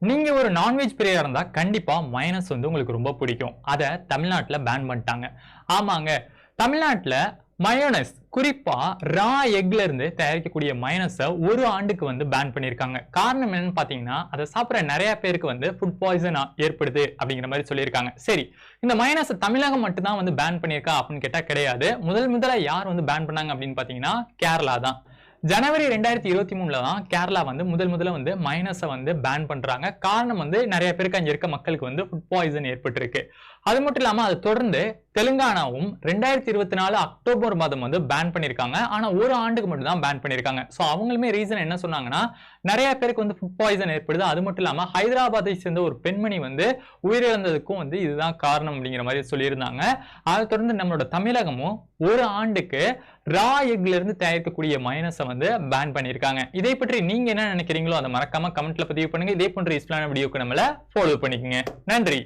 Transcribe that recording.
நீங்க ஒரு நான்வெஜ் பிரியரா இருந்தா கண்டிப்பா மைனஸ் வந்து உங்களுக்கு ரொம்ப பிடிக்கும். அத தமிழ்நாட்டுல பேன் பண்ணிட்டாங்க. ஆமாங்க. தமிழ்நாட்டுல மயோனைஸ் குறிப்பா ரா எக்ல இருந்து தயாரிக்கக்கூடிய மயோனைஸ 1 ஆண்டுக்கு வந்து பேன் பண்ணியிருக்காங்க. காரணம் என்னன்னு பாத்தீங்கன்னா, அத சாப்பிடுற நிறைய பேருக்கு வந்து ஃபுட் பாய்சன் ஏற்படுது அப்படிங்கிற மாதிரி சொல்லியிருக்காங்க. சரி, இந்த மயோனைஸ தமிழகம் மட்டும் தான் வந்து பேன் பண்ணியிருக்கா அப்படின்னு கேட்டா கிடையாது. முதல்ல யார் வந்து பேன் பண்ணாங்க அப்படின்னு பாத்தீங்கன்னா கேரளா தான். ஜனவரி 2023ல தான் கேரளா வந்து முதல்ல வந்து மைனஸை வந்து பேன் பண்றாங்க. காரணம் வந்து நிறைய பேருக்கு அங்க இருக்க மக்களுக்கு வந்து ஃபுட் பாய்சன் ஏற்பட்டிருக்கு. அது மட்டும் இல்லாம அதை தொடர்ந்து தெலுங்கானாவும் 2024 அக்டோபர் மாதம் வந்து பேன் பண்ணிருக்காங்க. ஆனா 1 ஆண்டுக்கு மட்டும் தான் பேன் பண்ணிருக்காங்க. சோ அவங்களுமே ரீசன் என்ன சொன்னாங்கன்னா, நிறைய பேருக்கு வந்து ஃபுட் பாய்சன் ஏற்படுது. அது மட்டும் இல்லாம ஹைதராபாத்தை சேர்ந்த ஒரு பெண்மணி வந்து உயிரிழந்ததுக்கும் வந்து இதுதான் காரணம் அப்படிங்கிற மாதிரி சொல்லியிருந்தாங்க. அதை தொடர்ந்து நம்மளோட தமிழகமும் 1 ஆண்டுக்கு ரா எக்ல இருந்து தயாரிக்கக்கூடிய மயோனைஸை வந்து பேன் பண்ணியிருக்காங்க. இதை பற்றி நீங்க என்ன நினைக்கிறீங்களோ அதை மறக்காம கமெண்ட்ல பதிவு பண்ணுங்க. இதே போன்ற யூஸ்ஃபுல்லான வீடியோக்கு நம்மள ஃபாலோ பண்ணிக்கங்க. நன்றி.